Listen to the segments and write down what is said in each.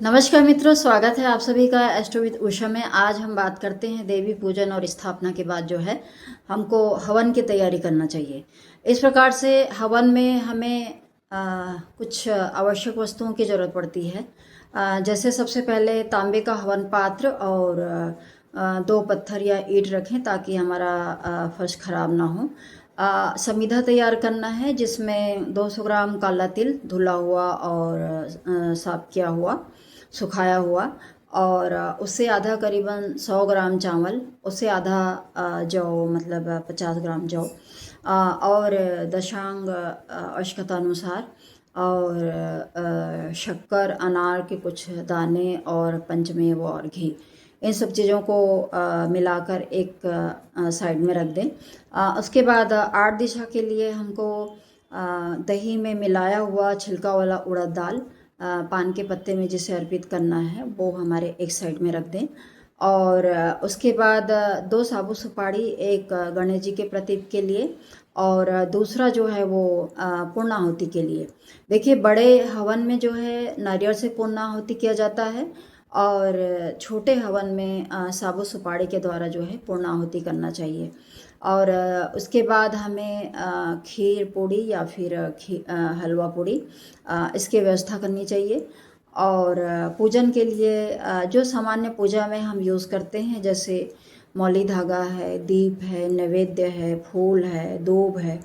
नमस्कार मित्रों, स्वागत है आप सभी का एस्ट्रो विद उषा में। आज हम बात करते हैं देवी पूजन और स्थापना के बाद जो है हमको हवन की तैयारी करना चाहिए। इस प्रकार से हवन में हमें कुछ आवश्यक वस्तुओं की ज़रूरत पड़ती है। जैसे सबसे पहले तांबे का हवन पात्र और 2 पत्थर या ईंट रखें ताकि हमारा फर्श खराब ना हो। समीधा तैयार करना है जिसमें 200 ग्राम काला तिल धुला हुआ और साफ किया हुआ, सुखाया हुआ, और उससे आधा करीबन 100 ग्राम चावल, उससे आधा जौ मतलब 50 ग्राम जौ, और दशांग आवश्यकतानुसार, और शक्कर, अनार के कुछ दाने और पंचमेव और घी। इन सब चीज़ों को मिलाकर एक साइड में रख दें। उसके बाद आठ दिशा के लिए हमको दही में मिलाया हुआ छिलका वाला उड़द दाल पान के पत्ते में जिसे अर्पित करना है वो हमारे एक साइड में रख दें। और उसके बाद 2 साबुत सुपारी, एक गणेश जी के प्रतीक के लिए और दूसरा जो है वो पूर्णाहुति के लिए। देखिए, बड़े हवन में जो है नारियल से पूर्णाहुति किया जाता है और छोटे हवन में साबुत सुपारी के द्वारा जो है पूर्णाहुति करना चाहिए। और उसके बाद हमें खीर पूड़ी या फिर हलवा पूड़ी इसकी व्यवस्था करनी चाहिए। और पूजन के लिए जो सामान्य पूजा में हम यूज़ करते हैं, जैसे मौली धागा है, दीप है, नैवेद्य है, फूल है, दूब है,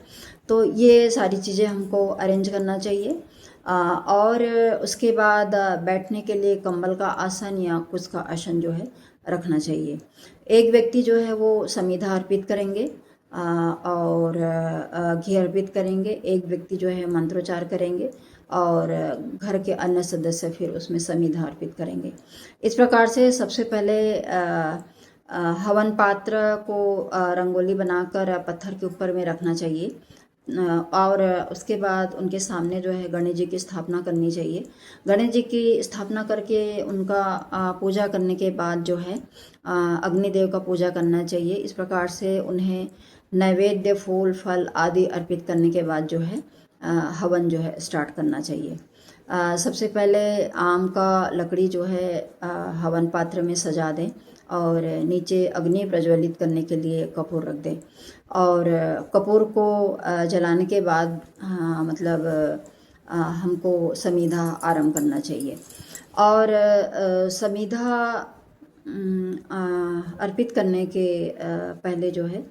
तो ये सारी चीज़ें हमको अरेंज करना चाहिए। और उसके बाद बैठने के लिए कंबल का आसन या कुछ का आसन जो है रखना चाहिए। एक व्यक्ति जो है वो समीधा अर्पित करेंगे और घी अर्पित करेंगे। एक व्यक्ति जो है मंत्रोच्चार करेंगे और घर के अन्य सदस्य फिर उसमें समीधा अर्पित करेंगे। इस प्रकार से सबसे पहले हवन पात्र को रंगोली बनाकर पत्थर के ऊपर में रखना चाहिए और उसके बाद उनके सामने जो है गणेश जी की स्थापना करनी चाहिए। गणेश जी की स्थापना करके उनका पूजा करने के बाद जो है अग्निदेव का पूजा करना चाहिए। इस प्रकार से उन्हें नैवेद्य, फूल, फल आदि अर्पित करने के बाद जो है हवन जो है स्टार्ट करना चाहिए। सबसे पहले आम का लकड़ी जो है हवन पात्र में सजा दें और नीचे अग्नि प्रज्वलित करने के लिए कपूर रख दें। और कपूर को जलाने के बाद मतलब हमको समीधा आरंभ करना चाहिए। और समीधा अर्पित करने के पहले जो है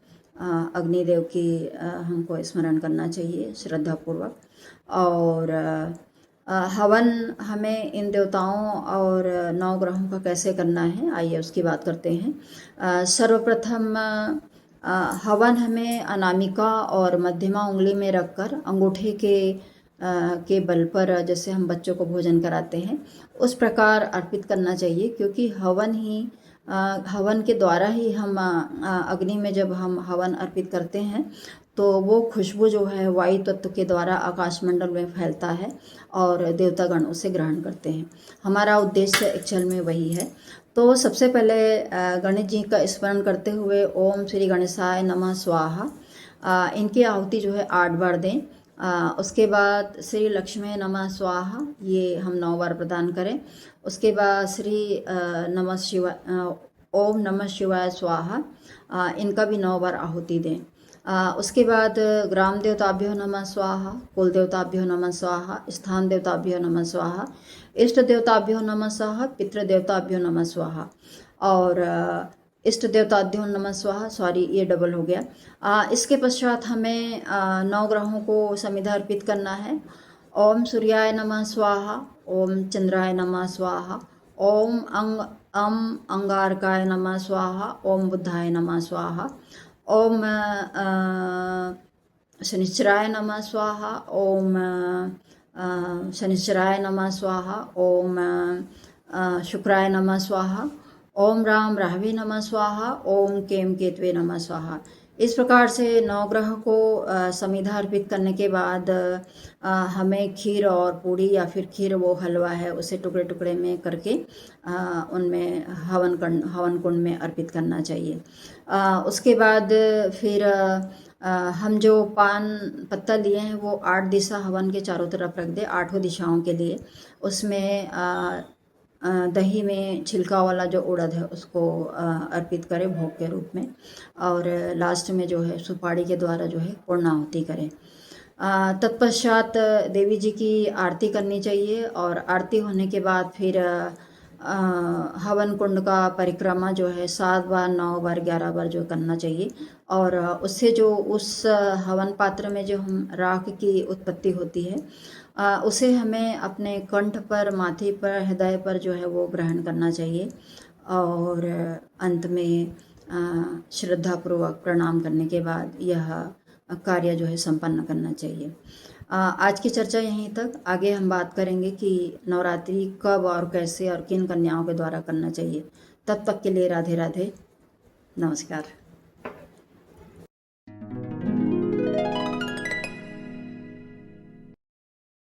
अग्निदेव की हमको स्मरण करना चाहिए श्रद्धापूर्वक। और हवन हमें इन देवताओं और 9 ग्रहों का कैसे करना है, आइए उसकी बात करते हैं। सर्वप्रथम हवन हमें अनामिका और मध्यमा उंगली में रखकर अंगूठे के बल पर, जैसे हम बच्चों को भोजन कराते हैं उस प्रकार अर्पित करना चाहिए, क्योंकि हवन के द्वारा ही हम अग्नि में जब हम हवन अर्पित करते हैं तो वो खुशबू जो है वायु तत्व के द्वारा आकाशमंडल में फैलता है और देवतागण उसे ग्रहण करते हैं। हमारा उद्देश्य एक्चुअल में वही है। तो सबसे पहले गणेश जी का स्मरण करते हुए ओम श्री गणेशाय नमः स्वाहा इनकी आहुति जो है 8 बार दें। उसके बाद श्री लक्ष्मी नमः स्वाहा, ये हम 9 बार प्रदान करें। उसके बाद श्री नमः शिवाय, ओम नमः शिवाय स्वाहा, इनका भी 9 बार आहुति दें। उसके बाद ग्राम देवताभ्यो नमः स्वाहा, कुल देवताभ्यो नमः स्वाहा, स्थान देवताभ्यो नमः स्वाहा, इष्ट देवताभ्यो नमः स्वाहा, पितृ देवताभ्यो नमः स्वाहा। और इष्ट देवताभ्यो नमः स्वाहा, सॉरी ये डबल हो गया। इसके पश्चात हमें 9 ग्रहों को समिधा अर्पित करना है। ओम सूर्याय नमः स्वाहा, ओम चंद्राय नमः स्वाहा, ओम अंगारकाय नमः स्वाहा, ओम बुद्धाय नमः स्वाहा, ओम शनिश्चराय नमः स्वाहा, ओम शनिश्चराय नमः स्वाहा, ओम शुक्राय नमः स्वाहा, ओम राम राहवे नमः स्वाहा, ओम केम केतवे नमः स्वाहा। इस प्रकार से 9 ग्रह को समिधा अर्पित करने के बाद हमें खीर और पूड़ी या फिर खीर वो हलवा है उसे टुकड़े टुकड़े में करके उनमें हवन कुंड में अर्पित करना चाहिए। उसके बाद फिर हम जो पान पत्ता लिए हैं वो 8 दिशा हवन के चारों तरफ रख दें, 8 दिशाओं के लिए। उसमें दही में छिलका वाला जो उड़द है उसको अर्पित करें भोग के रूप में, और लास्ट में जो है सुपारी के द्वारा जो है पूर्णाहुति करें। तत्पश्चात देवी जी की आरती करनी चाहिए, और आरती होने के बाद फिर हवन कुंड का परिक्रमा जो है 7 बार 9 बार 11 बार जो करना चाहिए, और उससे जो उस हवन पात्र में जो हम राख की उत्पत्ति होती है उसे हमें अपने कंठ पर, माथे पर, हृदय पर जो है वो ग्रहण करना चाहिए, और अंत में श्रद्धापूर्वक प्रणाम करने के बाद यह कार्य जो है संपन्न करना चाहिए। आज की चर्चा यहीं तक। आगे हम बात करेंगे कि नवरात्रि कब और कैसे और किन कन्याओं के द्वारा करना चाहिए। तब तक के लिए राधे राधे, नमस्कार।